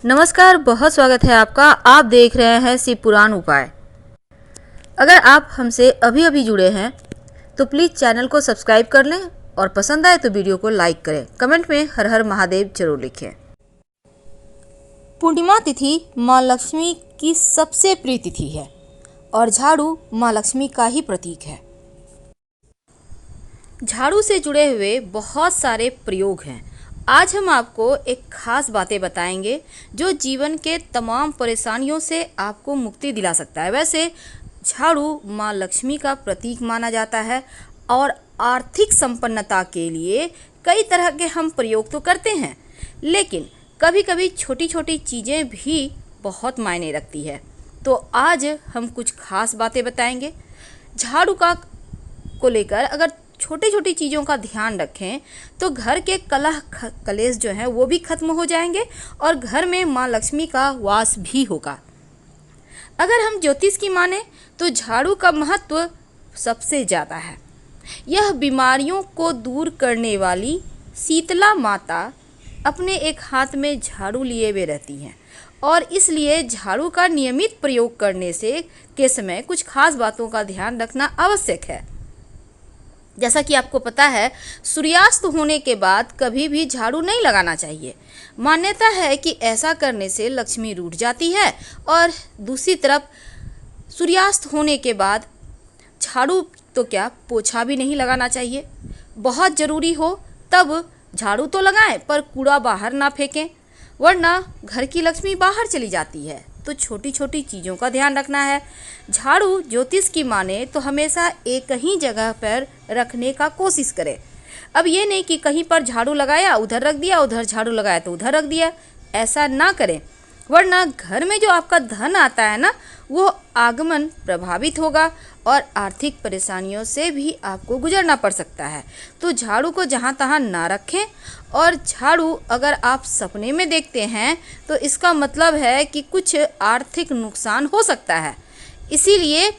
नमस्कार, बहुत स्वागत है आपका। आप देख रहे हैं शिव पुराण उपाय। अगर आप हमसे अभी अभी जुड़े हैं तो प्लीज़ चैनल को सब्सक्राइब कर लें और पसंद आए तो वीडियो को लाइक करें। कमेंट में हर हर महादेव जरूर लिखें। पूर्णिमा तिथि माँ लक्ष्मी की सबसे प्रिय तिथि है और झाड़ू माँ लक्ष्मी का ही प्रतीक है। झाड़ू से जुड़े हुए बहुत सारे प्रयोग हैं। आज हम आपको एक खास बातें बताएंगे जो जीवन के तमाम परेशानियों से आपको मुक्ति दिला सकता है। वैसे झाड़ू माँ लक्ष्मी का प्रतीक माना जाता है और आर्थिक संपन्नता के लिए कई तरह के हम प्रयोग तो करते हैं, लेकिन कभी कभी छोटी छोटी चीज़ें भी बहुत मायने रखती है। तो आज हम कुछ खास बातें बताएंगे झाड़ू को लेकर। अगर छोटी छोटी चीज़ों का ध्यान रखें तो घर के कलह कलेश जो हैं वो भी खत्म हो जाएंगे और घर में माँ लक्ष्मी का वास भी होगा। अगर हम ज्योतिष की माने तो झाड़ू का महत्व सबसे ज़्यादा है। यह बीमारियों को दूर करने वाली शीतला माता अपने एक हाथ में झाड़ू लिए हुए रहती हैं और इसलिए झाड़ू का नियमित प्रयोग करने के समय कुछ खास बातों का ध्यान रखना आवश्यक है। जैसा कि आपको पता है, सूर्यास्त होने के बाद कभी भी झाड़ू नहीं लगाना चाहिए। मान्यता है कि ऐसा करने से लक्ष्मी रूठ जाती है और दूसरी तरफ सूर्यास्त होने के बाद झाड़ू तो क्या पोछा भी नहीं लगाना चाहिए। बहुत ज़रूरी हो तब झाड़ू तो लगाएं पर कूड़ा बाहर ना फेंकें, वरना घर की लक्ष्मी बाहर चली जाती है। तो छोटी छोटी चीज़ों का ध्यान रखना है। झाड़ू ज्योतिष की माने तो हमेशा एक ही जगह पर रखने का कोशिश करें। अब ये नहीं कि कहीं पर झाड़ू लगाया उधर रख दिया, उधर झाड़ू लगाया तो उधर रख दिया। ऐसा ना करें, वरना घर में जो आपका धन आता है ना, वो आगमन प्रभावित होगा और आर्थिक परेशानियों से भी आपको गुजरना पड़ सकता है। तो झाड़ू को जहाँ तहाँ ना रखें। और झाड़ू अगर आप सपने में देखते हैं तो इसका मतलब है कि कुछ आर्थिक नुकसान हो सकता है। इसीलिए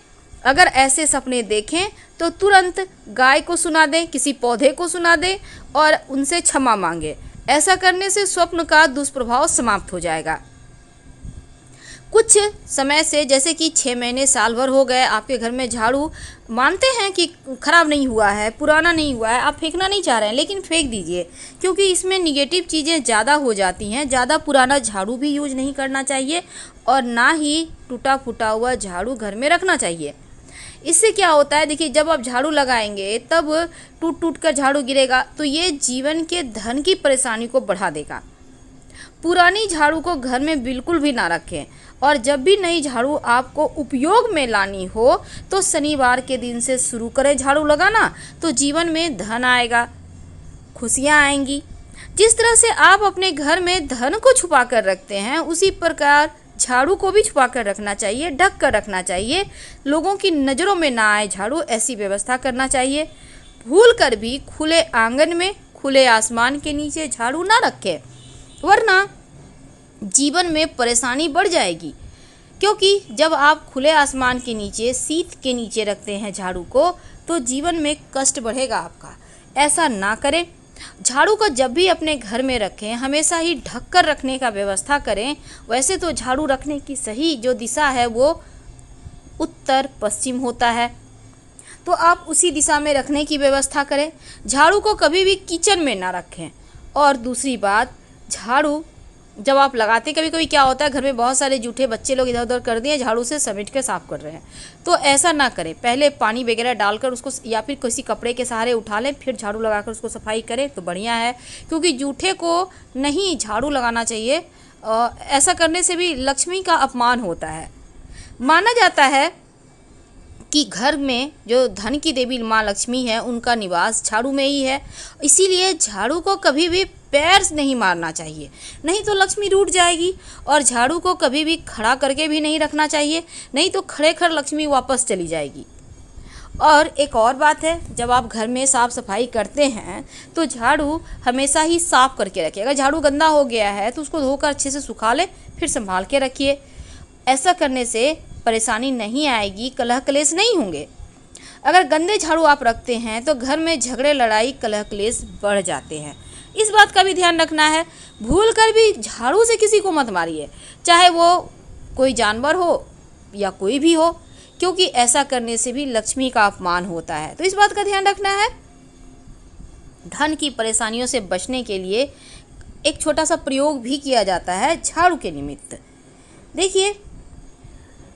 अगर ऐसे सपने देखें तो तुरंत गाय को सुना दें, किसी पौधे को सुना दें और उनसे क्षमा मांगे। ऐसा करने से स्वप्न का दुष्प्रभाव समाप्त हो जाएगा। कुछ समय से, जैसे कि 6 महीने साल भर हो गए, आपके घर में झाड़ू मानते हैं कि ख़राब नहीं हुआ है, पुराना नहीं हुआ है, आप फेंकना नहीं चाह रहे हैं, लेकिन फेंक दीजिए क्योंकि इसमें निगेटिव चीज़ें ज़्यादा हो जाती हैं। ज़्यादा पुराना झाड़ू भी यूज नहीं करना चाहिए और ना ही टूटा फूटा हुआ झाड़ू घर में रखना चाहिए। इससे क्या होता है, देखिए, जब आप झाड़ू लगाएंगे तब टूट टूट कर झाड़ू गिरेगा तो ये जीवन के धन की परेशानी को बढ़ा देगा। पुरानी झाड़ू को घर में बिल्कुल भी ना रखें और जब भी नई झाड़ू आपको उपयोग में लानी हो तो शनिवार के दिन से शुरू करें झाड़ू लगाना, तो जीवन में धन आएगा, खुशियाँ आएंगी। जिस तरह से आप अपने घर में धन को छुपा कर रखते हैं, उसी प्रकार झाड़ू को भी छुपा कर रखना चाहिए, ढक कर रखना चाहिए, लोगों की नज़रों में ना आए झाड़ू, ऐसी व्यवस्था करना चाहिए। भूल कर भी खुले आंगन में, खुले आसमान के नीचे झाड़ू ना रखें, वरना जीवन में परेशानी बढ़ जाएगी। क्योंकि जब आप खुले आसमान के नीचे, शीत के नीचे रखते हैं झाड़ू को, तो जीवन में कष्ट बढ़ेगा आपका। ऐसा ना करें। झाड़ू को जब भी अपने घर में रखें हमेशा ही ढक कर रखने का व्यवस्था करें। वैसे तो झाड़ू रखने की सही जो दिशा है वो उत्तर पश्चिम होता है, तो आप उसी दिशा में रखने की व्यवस्था करें। झाड़ू को कभी भी किचन में ना रखें। और दूसरी बात, झाड़ू जब आप लगाते, कभी कभी क्या होता है, घर में बहुत सारे जूठे बच्चे लोग इधर उधर कर दिए, झाड़ू से समेट के साफ कर रहे हैं, तो ऐसा ना करें। पहले पानी वगैरह डालकर उसको या फिर किसी कपड़े के सहारे उठा लें, फिर झाड़ू लगाकर उसको सफाई करें तो बढ़िया है। क्योंकि जूठे को नहीं झाड़ू लगाना चाहिए, ऐसा करने से भी लक्ष्मी का अपमान होता है। माना जाता है कि घर में जो धन की देवी माँ लक्ष्मी है उनका निवास झाड़ू में ही है। इसीलिए झाड़ू को कभी भी पैर से नहीं मारना चाहिए, नहीं तो लक्ष्मी रूठ जाएगी। और झाड़ू को कभी भी खड़ा करके भी नहीं रखना चाहिए, नहीं तो खड़े खड़ लक्ष्मी वापस चली जाएगी। और एक और बात है, जब आप घर में साफ़ सफाई करते हैं तो झाड़ू हमेशा ही साफ़ करके रखिए। अगर झाड़ू गंदा हो गया है तो उसको धोकर अच्छे से सुखा ले, फिर संभाल के रखिए। ऐसा करने से परेशानी नहीं आएगी, कलह कलेश नहीं होंगे। अगर गंदे झाड़ू आप रखते हैं तो घर में झगड़े, लड़ाई, कलह कलेश बढ़ जाते हैं। इस बात का भी ध्यान रखना है। भूल कर भी झाड़ू से किसी को मत मारिए, चाहे वो कोई जानवर हो या कोई भी हो, क्योंकि ऐसा करने से भी लक्ष्मी का अपमान होता है। तो इस बात का ध्यान रखना है। धन की परेशानियों से बचने के लिए एक छोटा सा प्रयोग भी किया जाता है झाड़ू के निमित्त। देखिए,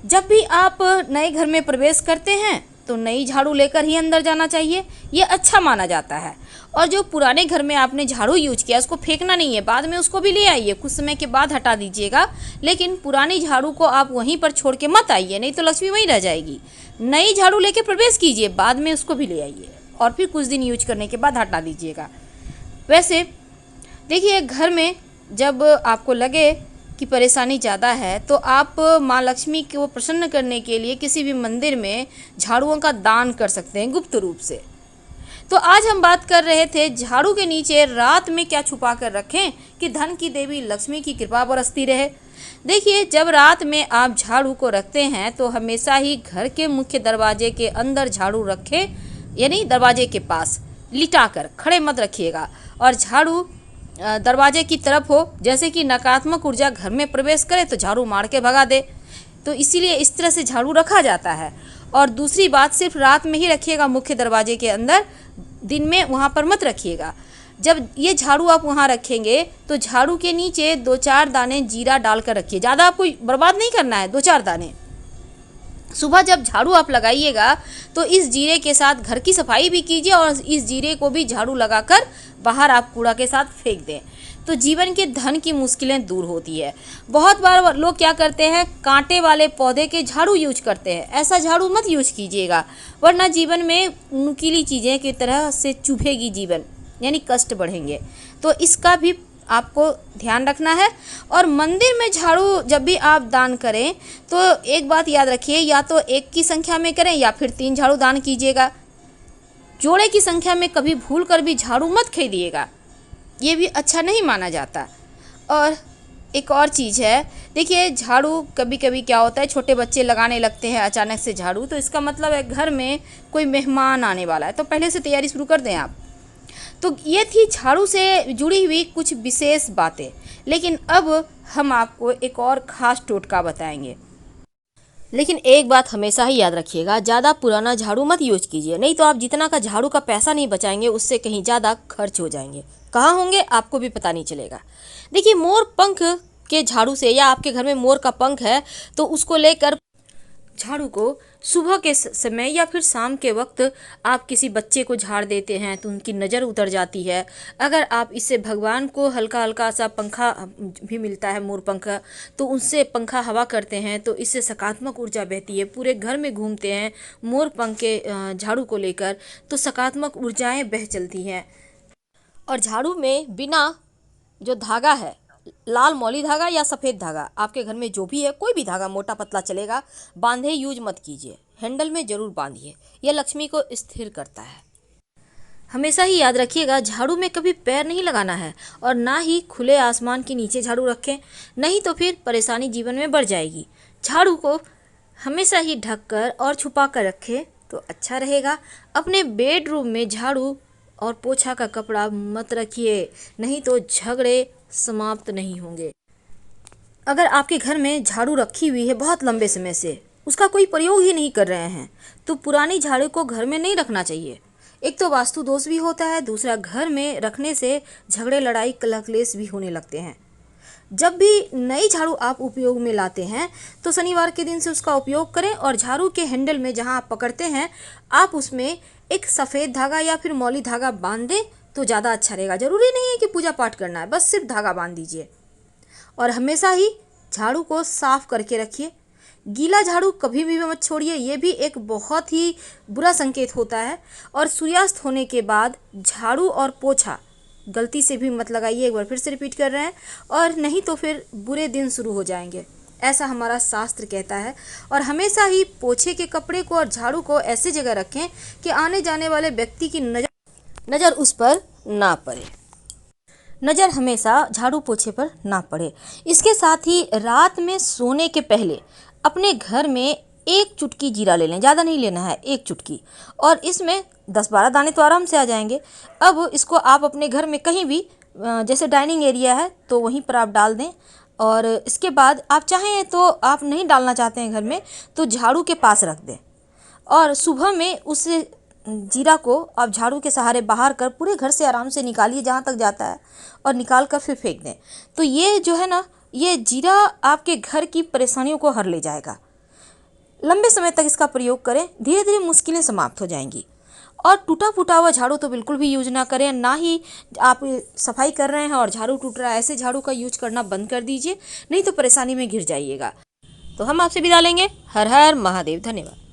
जब भी आप नए घर में प्रवेश करते हैं तो नई झाड़ू लेकर ही अंदर जाना चाहिए, ये अच्छा माना जाता है। और जो पुराने घर में आपने झाड़ू यूज किया उसको फेंकना नहीं है, बाद में उसको भी ले आइए, कुछ समय के बाद हटा दीजिएगा, लेकिन पुरानी झाड़ू को आप वहीं पर छोड़ के मत आइए, नहीं तो लक्ष्मी वहीं रह जाएगी। नई झाड़ू लेके प्रवेश कीजिए, बाद में उसको भी ले आइए और फिर कुछ दिन यूज करने के बाद हटा दीजिएगा। वैसे देखिए, घर में जब आपको लगे कि परेशानी ज़्यादा है तो आप माँ लक्ष्मी को प्रसन्न करने के लिए किसी भी मंदिर में झाड़ुओं का दान कर सकते हैं गुप्त रूप से। तो आज हम बात कर रहे थे झाड़ू के नीचे रात में क्या छुपा कर रखें कि धन की देवी लक्ष्मी की कृपा बरसती रहे। देखिए, जब रात में आप झाड़ू को रखते हैं तो हमेशा ही घर के मुख्य दरवाजे के अंदर झाड़ू रखें, यानी दरवाजे के पास लिटा कर खड़े मत रखिएगा, और झाड़ू दरवाजे की तरफ हो, जैसे कि नकारात्मक ऊर्जा घर में प्रवेश करे तो झाड़ू मार के भगा दे। तो इसीलिए इस तरह से झाड़ू रखा जाता है। और दूसरी बात, सिर्फ रात में ही रखिएगा मुख्य दरवाजे के अंदर, दिन में वहाँ पर मत रखिएगा। जब ये झाड़ू आप वहाँ रखेंगे तो झाड़ू के नीचे 2-4 दाने जीरा डालकर रखिए, ज़्यादा आपको बर्बाद नहीं करना है, 2-4 दाने। सुबह जब झाड़ू आप लगाइएगा तो इस जीरे के साथ घर की सफाई भी कीजिए और इस जीरे को भी झाड़ू लगाकर बाहर आप कूड़ा के साथ फेंक दें, तो जीवन के धन की मुश्किलें दूर होती है। बहुत बार लोग क्या करते हैं, कांटे वाले पौधे के झाड़ू यूज करते हैं। ऐसा झाड़ू मत यूज कीजिएगा, वरना जीवन में नुकीली चीज़ें की तरह से चुभेगी जीवन, यानी कष्ट बढ़ेंगे। तो इसका भी आपको ध्यान रखना है। और मंदिर में झाड़ू जब भी आप दान करें तो एक बात याद रखिए, या तो 1 की संख्या में करें या फिर 3 झाड़ू दान कीजिएगा। जोड़े की संख्या में कभी भूल कर भी झाड़ू मत खरीदिएगा, ये भी अच्छा नहीं माना जाता। और एक और चीज़ है, देखिए, झाड़ू कभी कभी क्या होता है, छोटे बच्चे लगाने लगते हैं अचानक से झाड़ू, तो इसका मतलब है घर में कोई मेहमान आने वाला है, तो पहले से तैयारी शुरू कर दें आप। तो ये थी झाड़ू से जुड़ी हुई कुछ विशेष बातें, लेकिन अब हम आपको एक और ख़ास टोटका बताएंगे। लेकिन एक बात हमेशा ही याद रखिएगा, ज़्यादा पुराना झाड़ू मत यूज कीजिए, नहीं तो आप जितना का झाड़ू का पैसा नहीं बचाएंगे उससे कहीं ज़्यादा खर्च हो जाएंगे। कहाँ होंगे आपको भी पता नहीं चलेगा। देखिए, मोर पंख के झाड़ू से, या आपके घर में मोर का पंख है तो उसको लेकर झाड़ू को सुबह के समय या फिर शाम के वक्त आप किसी बच्चे को झाड़ देते हैं तो उनकी नज़र उतर जाती है। अगर आप इससे भगवान को हल्का हल्का सा पंखा भी मिलता है मोर पंखा, तो उससे पंखा हवा करते हैं तो इससे सकारात्मक ऊर्जा बहती है, पूरे घर में घूमते हैं मोर पंख के झाड़ू को लेकर तो सकारात्मक ऊर्जाएं बह चलती हैं। और झाड़ू में बिना जो धागा है, लाल मौली धागा या सफ़ेद धागा, आपके घर में जो भी है, कोई भी धागा मोटा पतला चलेगा, बांधे यूज मत कीजिए, हैंडल में ज़रूर बांधिए, यह लक्ष्मी को स्थिर करता है। हमेशा ही याद रखिएगा, झाड़ू में कभी पैर नहीं लगाना है और ना ही खुले आसमान के नीचे झाड़ू रखें, नहीं तो फिर परेशानी जीवन में बढ़ जाएगी। झाड़ू को हमेशा ही ढक कर और छुपा कर रखें तो अच्छा रहेगा। अपने बेडरूम में झाड़ू और पोछा का कपड़ा मत रखिए, नहीं तो झगड़े समाप्त नहीं होंगे। अगर आपके घर में झाड़ू रखी हुई है बहुत लंबे समय से, उसका कोई प्रयोग ही नहीं कर रहे हैं, तो पुरानी झाड़ू को घर में नहीं रखना चाहिए। एक तो वास्तु दोष भी होता है, दूसरा घर में रखने से झगड़े लड़ाई कलह क्लेश भी होने लगते हैं। जब भी नई झाड़ू आप उपयोग में लाते हैं तो शनिवार के दिन से उसका उपयोग करें और झाड़ू के हैंडल में जहां आप पकड़ते हैं आप उसमें एक सफ़ेद धागा या फिर मौली धागा बांध दें तो ज़्यादा अच्छा रहेगा। ज़रूरी नहीं है कि पूजा पाठ करना है, बस सिर्फ धागा बांध दीजिए। और हमेशा ही झाड़ू को साफ करके रखिए, गीला झाड़ू कभी भी मत छोड़िए, ये भी एक बहुत ही बुरा संकेत होता है। और सूर्यास्त होने के बाद झाड़ू और पोछा गलती से भी मत लगाइए, एक बार फिर से रिपीट कर रहे हैं, और नहीं तो फिर बुरे दिन शुरू हो जाएंगे, ऐसा हमारा शास्त्र कहता है। और हमेशा ही पोछे के कपड़े को और झाड़ू को ऐसी जगह रखें कि आने जाने वाले व्यक्ति की नज़र उस पर ना पड़े, नज़र हमेशा झाड़ू पोछे पर ना पड़े। इसके साथ ही रात में सोने के पहले अपने घर में 1 चुटकी जीरा ले लें, ज़्यादा नहीं लेना है, 1 चुटकी, और इसमें 10-12 दाने तो आराम से आ जाएंगे। अब इसको आप अपने घर में कहीं भी जैसे डाइनिंग एरिया है तो वहीं पर आप डाल दें। और इसके बाद आप चाहें तो, आप नहीं डालना चाहते हैं घर में, तो झाड़ू के पास रख दें और सुबह में उस जीरा को आप झाड़ू के सहारे बाहर कर पूरे घर से आराम से निकालिए जहाँ तक जाता है, और निकाल कर फिर फेंक दें। तो ये जो है ना, ये जीरा आपके घर की परेशानियों को हर ले जाएगा। लंबे समय तक इसका प्रयोग करें, धीरे धीरे मुश्किलें समाप्त हो जाएंगी। और टूटा फूटा हुआ झाड़ू तो बिल्कुल भी यूज ना करें, ना ही आप सफाई कर रहे हैं और झाड़ू टूट रहा है, ऐसे झाड़ू का यूज करना बंद कर दीजिए, नहीं तो परेशानी में घिर जाइएगा। तो हम आपसे विदा लेंगे। हर हर महादेव। धन्यवाद।